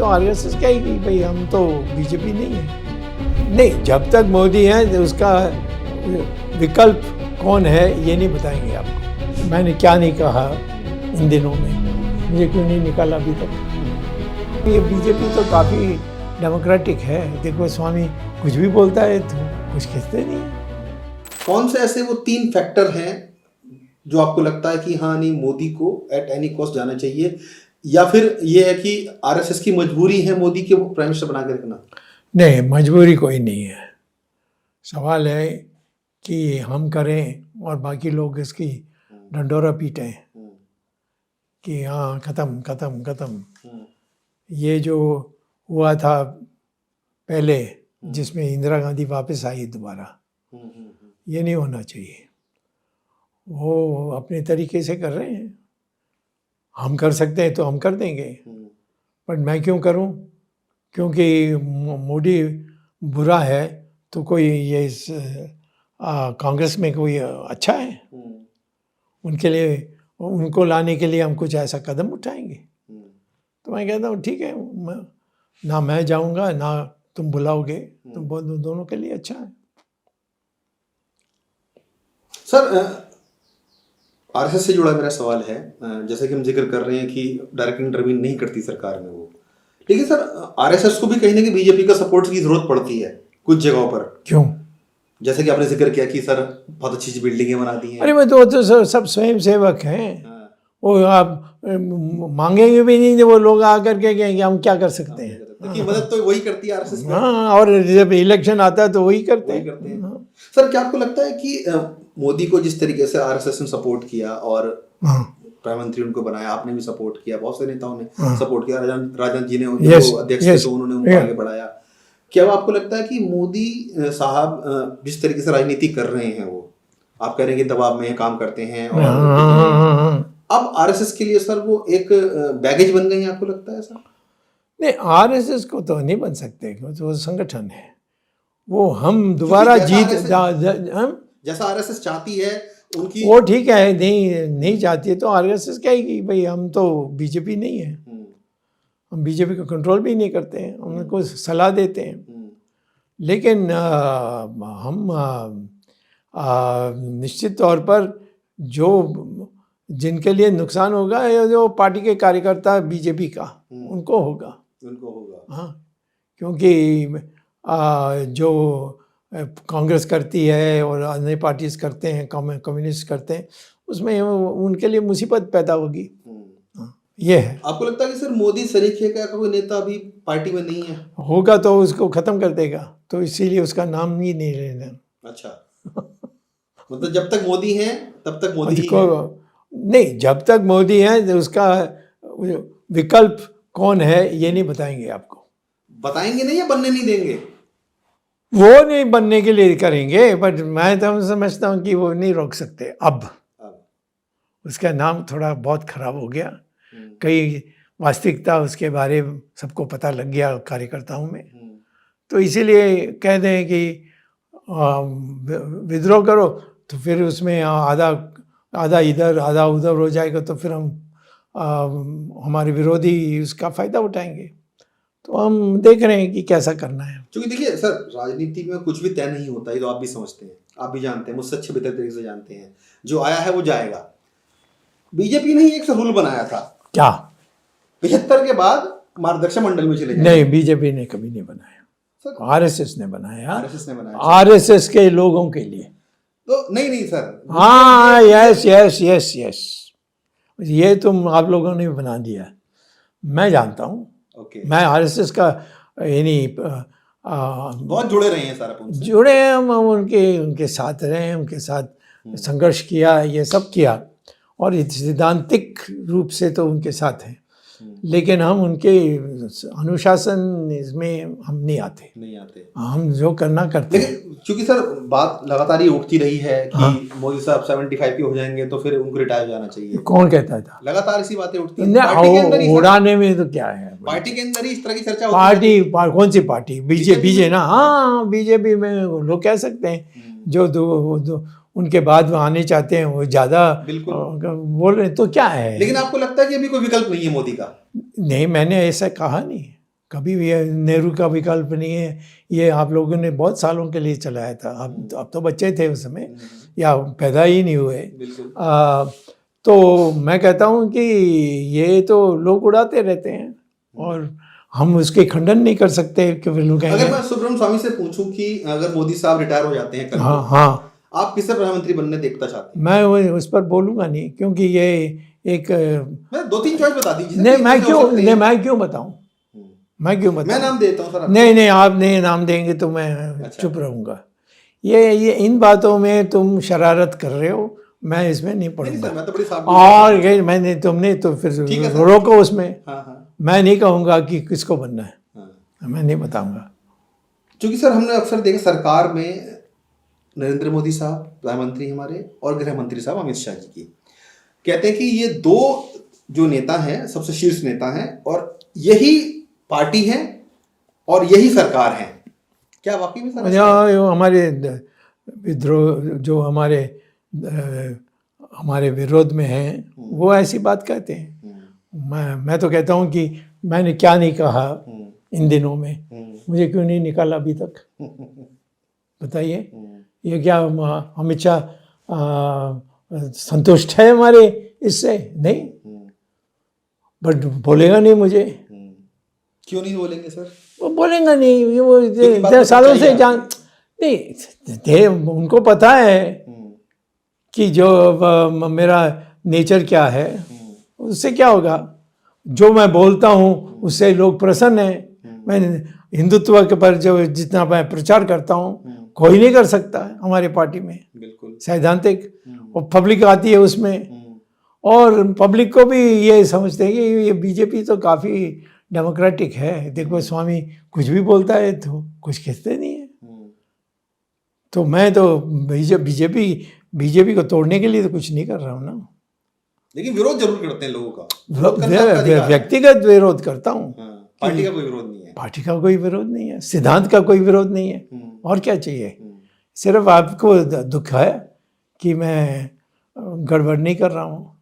RSS कहेगी भाई हम तो बीजेपी नहीं है। नहीं, जब तक मोदी है उसका विकल्प कौन है ये नहीं बताएंगे आपको। मैंने क्या नहीं कहा इन दिनों में, मुझे क्यों नहीं निकाला अभी तक। ये बीजेपी तो काफ़ी डेमोक्रेटिक है। देखो स्वामी कुछ भी बोलता है तो कुछ कहते नहीं है। कौन से ऐसे वो 3 फैक्टर हैं जो आपको लगता है कि हाँ नहीं मोदी को एट एनी कॉस्ट जाना चाहिए, या फिर ये है कि आरएसएस की मजबूरी है मोदी के प्राइम मिनिस्टर बना के रखना? नहीं, मजबूरी कोई नहीं है। सवाल है कि हम करें और बाकी लोग इसकी ढंढोरा पीटें कि हाँ ख़त्म ख़त्म ख़त्म। ये जो हुआ था पहले जिसमें इंदिरा गांधी वापस आई दोबारा, ये नहीं होना चाहिए। वो अपने तरीके से कर रहे हैं, हम कर सकते हैं तो हम कर देंगे, पर मैं क्यों करूं? क्योंकि मोदी बुरा है तो कोई ये कांग्रेस में कोई अच्छा है? उनके लिए, उनको लाने के लिए हम कुछ ऐसा कदम उठाएंगे? तो मैं कहता हूँ ठीक है, ना मैं जाऊंगा ना तुम बुलाओगे, तो दोनों के लिए अच्छा है। सर आरएसएस से जुड़ा मेरा सवाल है, जैसे कि हम जिक्र कर रहे हैं कि डायरेक्ट इंटरवीन नहीं करती सरकार में वो, लेकिन सर आरएसएस को भी कहीं ना कहीं बीजेपी का सपोर्ट की जरूरत पड़ती है कुछ जगहों पर। क्यों? जैसे कि आपने जिक्र किया कि सर बहुत अच्छी अच्छी बिल्डिंगें बना दी हैं। अरे मैं तो सब स्वयं सेवक हैं। वो आप मांगेंगे भी नहीं, वो लोग आकर के कहेंगे हम क्या कर सकते हैं। देखिए मदद तो वही करती है आरएसएस। हाँ, और जब इलेक्शन आता है तो वही करते हैं। सर क्या आपको लगता है कि मोदी को जिस तरीके से आरएसएस ने सपोर्ट किया और प्रधानमंत्री उनको बनाया, आपने भी सपोर्ट किया, बहुत से नेताओं ने सपोर्ट किया, राजनाथ जी ने जो अध्यक्ष थे तो उन्होंने उनको आगे बढ़ाया, क्या आपको लगता है कि मोदी साहब जिस तरीके से राजनीति कर रहे हैं, वो आप कह रहे हैं कि दबाव में काम करते हैं और अब आरएसएस के लिए सर वो एक बैगेज बन गई है, आपको लगता है सर? नहीं, आरएसएस को तो नहीं बन सकते, वो संगठन है। वो हम दोबारा जीत जैसा आरएसएस चाहती है उनकी, वो ठीक है, नहीं चाहती है तो आरएसएस कहेगी भाई हम तो बीजेपी नहीं है, हम बीजेपी को कंट्रोल भी नहीं करते हैं, हम उनको सलाह देते हैं। लेकिन हम निश्चित तौर पर जो जिनके लिए नुकसान होगा जो पार्टी के कार्यकर्ता बीजेपी का उनको होगा। हाँ, क्योंकि जो कांग्रेस करती है और अन्य पार्टीज करते हैं, कम्युनिस्ट करते हैं, उसमें उनके लिए मुसीबत पैदा होगी। ये है। आपको लगता है कि सर मोदी सरीखे का कोई नेता अभी पार्टी में नहीं है? होगा तो उसको खत्म कर देगा, तो इसीलिए उसका नाम ही नहीं लेना। अच्छा मतलब जब तक मोदी है तब तक मोदी ही है? नहीं, जब तक मोदी है उसका विकल्प कौन है ये नहीं बताएंगे आपको। बताएंगे नहीं या बनने नहीं देंगे? वो नहीं बनने के लिए करेंगे, बट मैं तो समझता हूँ कि वो नहीं रोक सकते। अब उसका नाम थोड़ा बहुत खराब हो गया, कई वास्तविकता उसके बारे में सबको पता लग गया कार्यकर्ताओं में, तो इसीलिए कह दें कि विद्रोह करो, तो फिर उसमें आधा इधर आधा उधर हो जाएगा, तो फिर हम हमारे विरोधी उसका फ़ायदा उठाएंगे। तो हम देख रहे हैं कि कैसा करना है। क्योंकि देखिए सर राजनीति में कुछ भी तय नहीं होता, ये तो आप भी समझते हैं, आप भी जानते हैं, मुझसे अच्छे बेहतर तरीके से जानते हैं, जो आया है वो जाएगा। बीजेपी ने एक रूल बनाया था क्या 75 के बाद मार्गदर्शक मंडल में चले जाए? नहीं, बीजेपी ने कभी नहीं बनाया, आरएसएस ने बनाया। आरएसएस ने बनाया, आरएसएस के लोगों के लिए। तो नहीं सर, हाँ, यस, ये तुम आप लोगों ने बना दिया, मैं जानता हूँ। मैं आरएसएस का यानी बहुत जुड़े रहे हैं सर, जुड़े हैं हम, उनके साथ रहे हैं, उनके साथ संघर्ष किया, ये सब किया, और सैद्धांतिक रूप से तो उनके साथ हैं, लेकिन हम उनके अनुशासन इसमें हम नहीं आते। हम जो करना करते हैं। क्योंकि सर बात लगातार ही उठती रही है कि मोदी साहब 75 के हो जाएंगे तो फिर उनको रिटायर हो जाना चाहिए। कौन कहता था? लगातार इसी बातें उठती हैं। उड़ाने में तो क्या है, पार्टी के अंदर ही इस तरह की चर्चा होती है। कौन सी पार्टी? बीजेपी ना। हाँ, बीजेपी में लोग कह सकते हैं जो उनके बाद आने चाहते हैं वो ज़्यादा बोल रहे हैं, तो क्या है। लेकिन आपको लगता है कि अभी कोई विकल्प नहीं है मोदी का? नहीं, मैंने ऐसा कहा नहीं। कभी भी नेहरू का विकल्प नहीं है, ये आप लोगों ने बहुत सालों के लिए चलाया था। अब तो बच्चे थे उस समय या पैदा ही नहीं हुए। तो मैं कहता हूँ कि ये तो लोग उड़ाते रहते हैं और हम उसके खंडन नहीं कर सकते कि लोग अगर मैं सुब्रमण्यम स्वामी से पूछूं कि अगर मोदी साहब रिटायर हो जाते हैं कल हाँ को, हाँ, आप किसे प्रधानमंत्री बनने देखना चाहते हैं? मैं उस पर बोलूँगा नहीं, क्योंकि ये एक मैं 2-3 चॉइस बता दीजिए। नहीं मैं क्यों बताऊँ, मैं क्यों बताऊँ? मैं नाम देता हूँ सर। नहीं आप नहीं नाम देंगे तो मैं चुप रहूँगा। ये इन बातों में तुम शरारत कर रहे हो, मैं इसमें नहीं पढ़ूंगा। मैं तो बड़ी साफ और मैंने तुमने तो फिर रोको उसमें। हाँ। मैं नहीं कहूँगा कि किसको बनना है, मैं नहीं बताऊँगा। क्योंकि सर हमने अक्सर देखा सरकार में नरेंद्र मोदी साहब प्रधानमंत्री हमारे और गृह मंत्री साहब अमित शाह जी की, कहते हैं कि ये दो जो नेता हैं सबसे शीर्ष नेता हैं और यही पार्टी है और यही सरकार है। क्या वाकई में सर? हमारे विद्रोह जो हमारे विरोध में हैं वो ऐसी बात कहते हैं। मैं तो कहता हूँ कि मैंने क्या नहीं कहा इन दिनों में, मुझे क्यों नहीं निकाला अभी तक, बताइए। ये क्या अमित शाह संतुष्ट है हमारे इससे? नहीं, बट बोलेगा नहीं मुझे। क्यों नहीं बोलेंगे सर? वो बोलेगा नहीं, वो सालों से जान नहीं, उनको पता है कि जो मेरा नेचर क्या है, उससे क्या होगा। जो मैं बोलता हूँ उससे लोग प्रसन्न हैं। मैं हिंदुत्व के पर जो जितना मैं प्रचार करता हूँ कोई नहीं कर सकता है हमारे पार्टी में, बिल्कुल सैद्धांतिक। और पब्लिक आती है उसमें, और पब्लिक को भी ये समझते हैं कि ये बीजेपी तो काफ़ी डेमोक्रेटिक है। देखो स्वामी कुछ भी बोलता है तो कुछ कहते नहीं है। तो मैं तो बीजेपी को तोड़ने के लिए तो कुछ नहीं कर रहा हूँ ना, लेकिन विरोध जरूर करते हैं लोगों का। व्यक्तिगत विरोध करता हूँ, पार्टी का कोई विरोध नहीं है। पार्टी का कोई विरोध नहीं है, सिद्धांत का कोई विरोध नहीं है। और क्या चाहिए? सिर्फ आपको दुख है कि मैं गड़बड़ नहीं कर रहा हूँ।